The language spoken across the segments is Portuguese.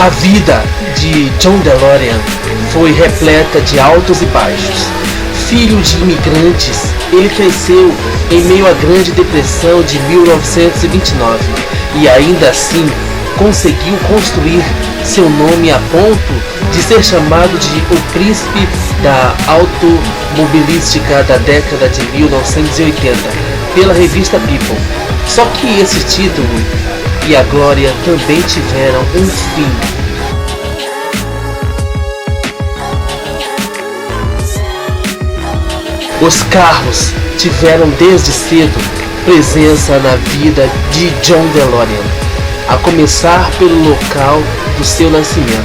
A vida de John DeLorean foi repleta de altos e baixos. Filho de imigrantes, ele cresceu em meio à Grande Depressão de 1929 e ainda assim conseguiu construir seu nome a ponto de ser chamado de o príncipe da automobilística da década de 1980 pela revista People. Só que esse título e a glória também tiveram um fim. Os carros tiveram desde cedo presença na vida de John DeLorean, a começar pelo local do seu nascimento,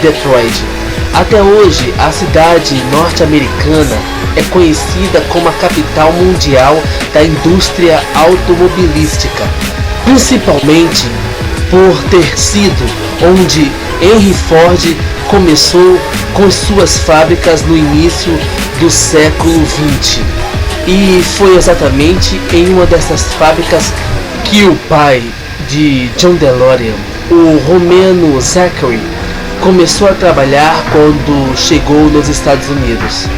Detroit. Até hoje, a cidade norte-americana é conhecida como a capital mundial da indústria automobilística, principalmente por ter sido onde Henry Ford começou com suas fábricas no início do século XX. E foi exatamente em uma dessas fábricas que o pai de John DeLorean, o romeno Zachary, começou a trabalhar quando chegou nos Estados Unidos.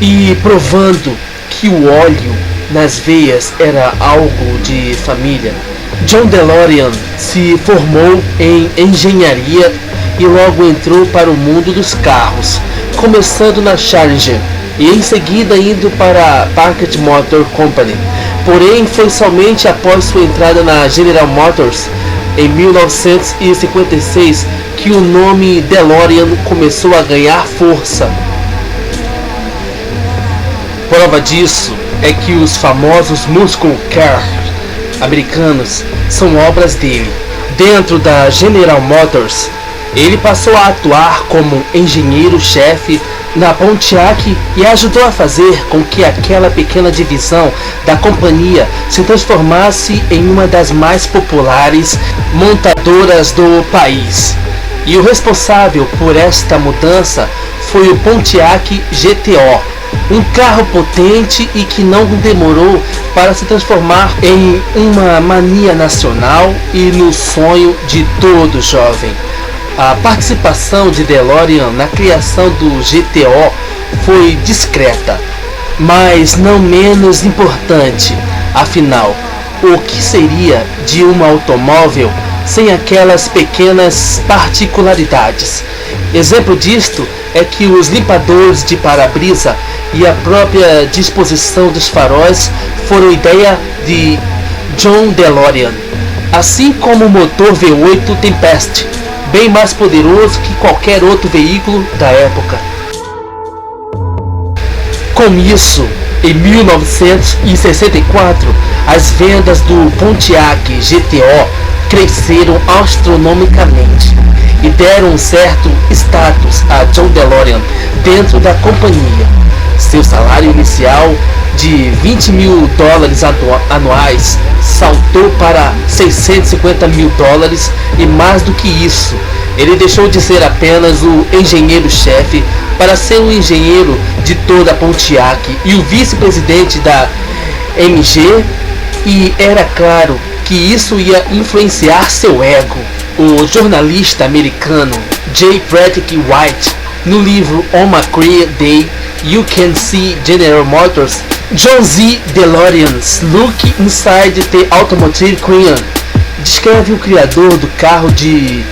E provando que o óleo nas veias era algo de família, John DeLorean se formou em engenharia e logo entrou para o mundo dos carros, começando na Challenger e em seguida indo para a Packard Motor Company. Porém, foi somente após sua entrada na General Motors em 1956 que o nome DeLorean começou a ganhar força. Prova disso é que os famosos Muscle Cars americanos são obras dele. Dentro da General Motors, ele passou a atuar como engenheiro-chefe na Pontiac e ajudou a fazer com que aquela pequena divisão da companhia se transformasse em uma das mais populares montadoras do país. E o responsável por esta mudança foi o Pontiac GTO, um carro potente e que não demorou para se transformar em uma mania nacional e no sonho de todo jovem. A participação de DeLorean na criação do GTO foi discreta, mas não menos importante. Afinal, o que seria de um automóvel sem aquelas pequenas particularidades? Exemplo disto é que os limpadores de para-brisa e a própria disposição dos faróis foram ideia de John DeLorean, assim como o motor V8 Tempest, bem mais poderoso que qualquer outro veículo da época. Com isso, em 1964, as vendas do Pontiac GTO cresceram astronomicamente e deram um certo status a John DeLorean dentro da companhia. Seu salário inicial de $20 mil anuais saltou para $650 mil, e mais do que isso, ele deixou de ser apenas o engenheiro-chefe para ser o engenheiro de toda a Pontiac e o vice-presidente da MG, e era claro que isso ia influenciar seu ego. O jornalista americano J. Frederick White, no livro On My Career Day, You Can See General Motors, John Z. DeLorean's Look Inside the Automotive Crane, descreve o criador do carro de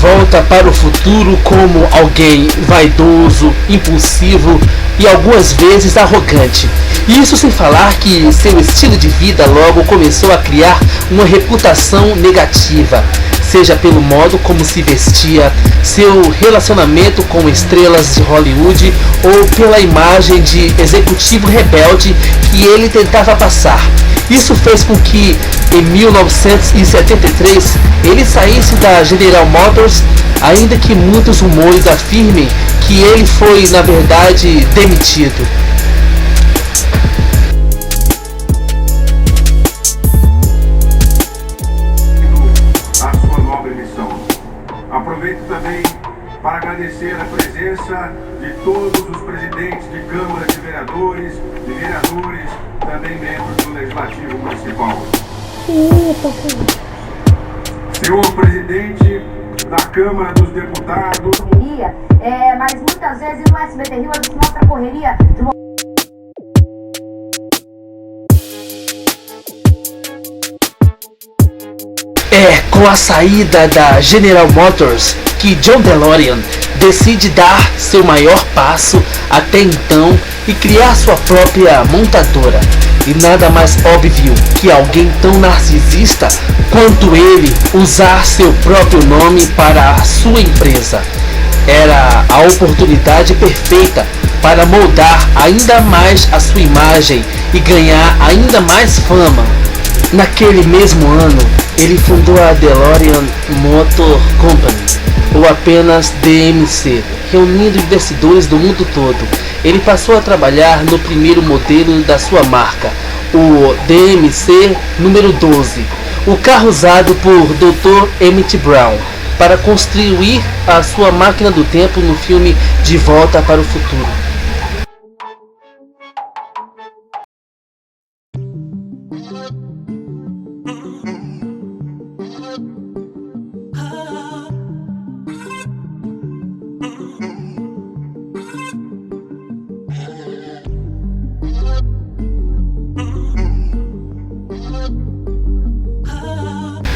Volta para o Futuro como alguém vaidoso, impulsivo e algumas vezes arrogante. Isso sem falar que seu estilo de vida logo começou a criar uma reputação negativa. seja pelo modo como se vestia, seu relacionamento com estrelas de Hollywood ou pela imagem de executivo rebelde que ele tentava passar. Isso fez com que, em 1973, ele saísse da General Motors, ainda que muitos rumores afirmem que ele foi, na verdade, demitido. Aproveito também para agradecer a presença de todos os presidentes de câmaras de vereadores, também membros do Legislativo Municipal. Senhor presidente da Câmara dos Deputados. Mas muitas vezes no SBT Rio a gente mostra a correria de uma... É com a saída da General Motors que John DeLorean decide dar seu maior passo até então e criar sua própria montadora. E nada mais óbvio que alguém tão narcisista quanto ele usar seu próprio nome para a sua empresa. Era a oportunidade perfeita para moldar ainda mais a sua imagem e ganhar ainda mais fama. Naquele mesmo ano, ele fundou a DeLorean Motor Company, ou apenas DMC, reunindo investidores do mundo todo. Ele passou a trabalhar no primeiro modelo da sua marca, o DMC número 12, o carro usado por Dr. Emmett Brown para construir a sua máquina do tempo no filme De Volta para o Futuro.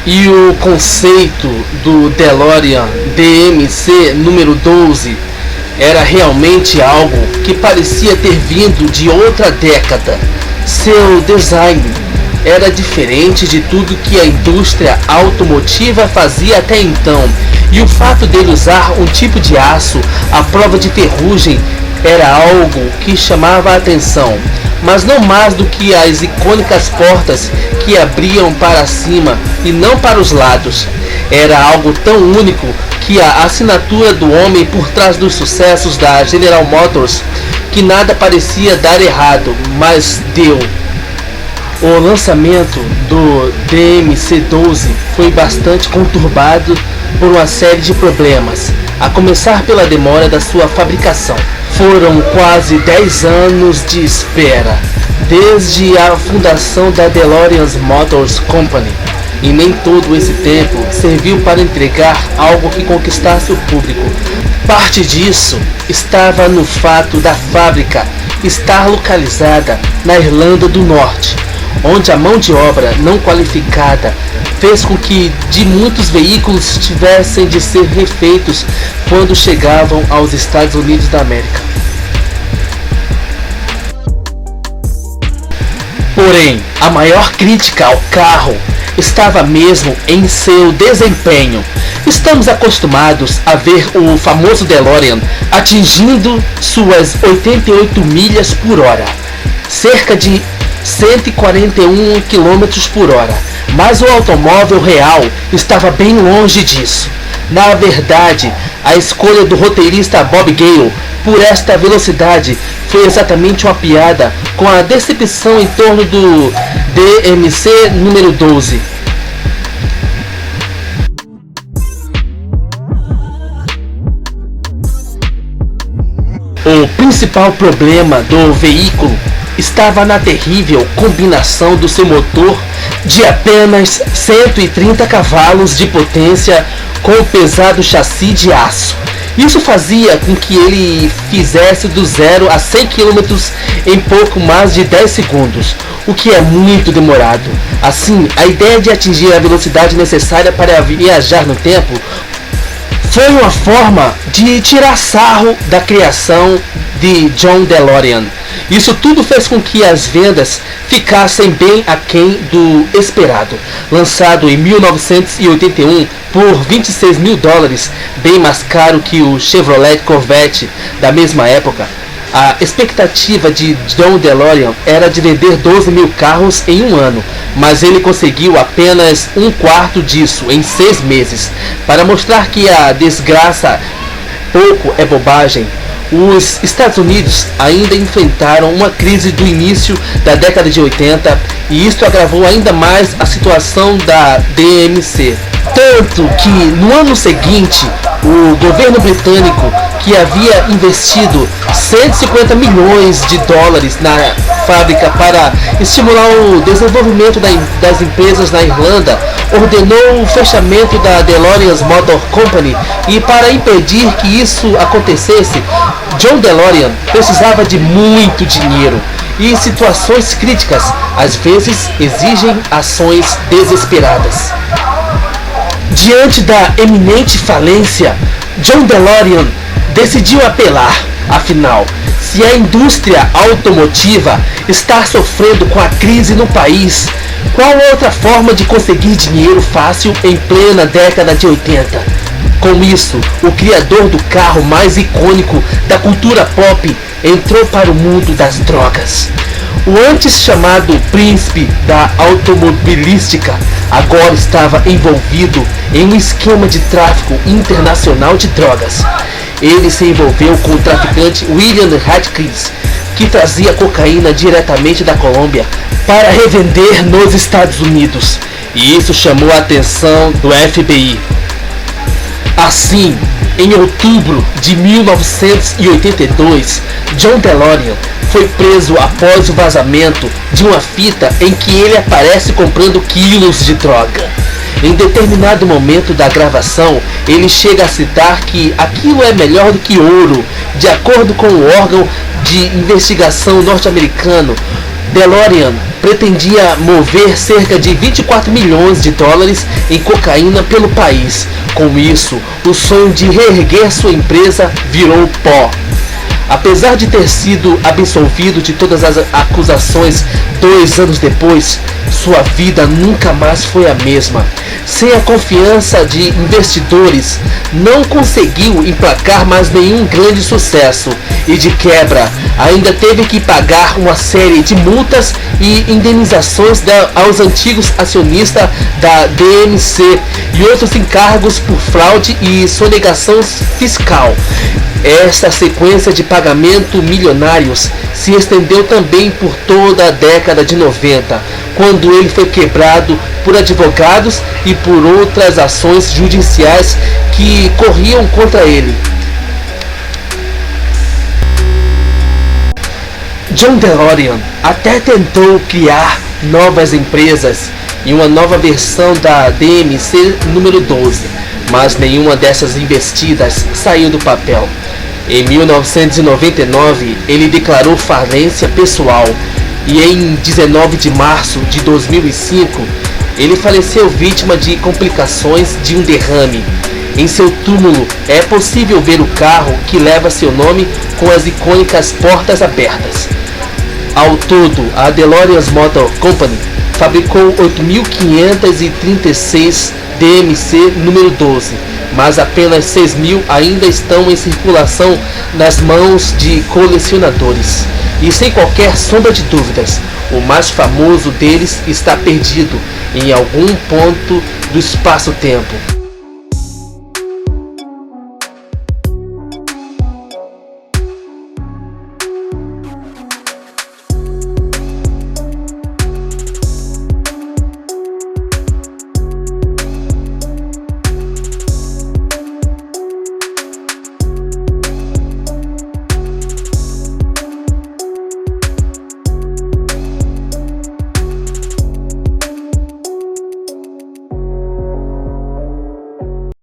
E o conceito do DeLorean DMC número 12 era realmente algo que parecia ter vindo de outra década. Seu design era diferente de tudo que a indústria automotiva fazia até então, e o fato dele usar um tipo de aço à prova de ferrugem era algo que chamava a atenção, mas não mais do que as icônicas portas que abriam para cima e não para os lados. Era algo tão único que a assinatura do homem por trás dos sucessos da General Motors que nada parecia dar errado, mas deu. O lançamento do DMC-12 foi bastante conturbado por uma série de problemas, a começar pela demora da sua fabricação. Foram quase 10 anos de espera, desde a fundação da DeLorean Motors Company, e nem todo esse tempo serviu para entregar algo que conquistasse o público. Parte disso estava no fato da fábrica estar localizada na Irlanda do Norte, onde a mão de obra não qualificada fez com que de muitos veículos tivessem de ser refeitos quando chegavam aos Estados Unidos da América. Porém, a maior crítica ao carro estava mesmo em seu desempenho. Estamos acostumados a ver o famoso DeLorean atingindo suas 88 milhas por hora, cerca de 141 km por hora, mas o automóvel real estava bem longe disso. Na verdade, a escolha do roteirista Bob Gale por esta velocidade foi exatamente uma piada com a decepção em torno do DMC número 12. O principal problema do veículo estava na terrível combinação do seu motor de apenas 130 cavalos de potência com o pesado chassi de aço. Isso fazia com que ele fizesse do 0 a 100 km em pouco mais de 10 segundos, o que é muito demorado. Assim, a ideia de atingir a velocidade necessária para viajar no tempo foi uma forma de tirar sarro da criação de John DeLorean Isso tudo fez com que as vendas ficassem bem aquém do esperado. Lançado em 1981 por 26 mil dólares, bem mais caro que o Chevrolet Corvette da mesma época, a expectativa de John DeLorean era de vender 12 mil carros em um ano, mas ele conseguiu apenas um quarto disso em 6 meses. Para mostrar que a desgraça pouco é bobagem, os Estados Unidos ainda enfrentaram uma crise do início da década de 80 e isto agravou ainda mais a situação da DMC. Tanto que no ano seguinte, o governo britânico, que havia investido 150 milhões de dólares na fábrica para estimular o desenvolvimento das empresas na Irlanda, ordenou o fechamento da DeLorean Motor Company, e para impedir que isso acontecesse, John DeLorean precisava de muito dinheiro, e situações críticas às vezes exigem ações desesperadas. Diante da eminente falência, John DeLorean decidiu apelar. Afinal, se a indústria automotiva está sofrendo com a crise no país, qual outra forma de conseguir dinheiro fácil em plena década de 80? Com isso, o criador do carro mais icônico da cultura pop entrou para o mundo das drogas. O antes chamado príncipe da automobilística agora estava envolvido em um esquema de tráfico internacional de drogas. Ele se envolveu com o traficante William Radcliffe, que trazia cocaína diretamente da Colômbia para revender nos Estados Unidos, e isso chamou a atenção do FBI. Assim, em outubro de 1982, John DeLorean foi preso após o vazamento de uma fita em que ele aparece comprando quilos de droga. Em determinado momento da gravação, ele chega a citar que aquilo é melhor do que ouro. De acordo com o órgão de investigação norte-americano, DeLorean pretendia mover cerca de 24 milhões de dólares em cocaína pelo país. Com isso, o sonho de reerguer sua empresa virou pó. Apesar de ter sido absolvido de todas as acusações 2 anos depois, sua vida nunca mais foi a mesma. Sem a confiança de investidores, não conseguiu emplacar mais nenhum grande sucesso e, de quebra, ainda teve que pagar uma série de multas e indenizações aos antigos acionistas da DMC e outros encargos por fraude e sonegação fiscal. Esta sequência de pagamento milionários se estendeu também por toda a década de 90, quando ele foi quebrado por advogados e por outras ações judiciais que corriam contra ele. John DeLorean até tentou criar novas empresas e uma nova versão da DMC número 12, mas nenhuma dessas investidas saiu do papel. Em 1999, ele declarou falência pessoal e em 19 de março de 2005, ele faleceu vítima de complicações de um derrame. Em seu túmulo é possível ver o carro que leva seu nome com as icônicas portas abertas. Ao todo, a DeLorean Motor Company fabricou 8.536 DMC número 12, mas apenas 6.000 ainda estão em circulação nas mãos de colecionadores. E sem qualquer sombra de dúvidas, o mais famoso deles está perdido em algum ponto do espaço-tempo.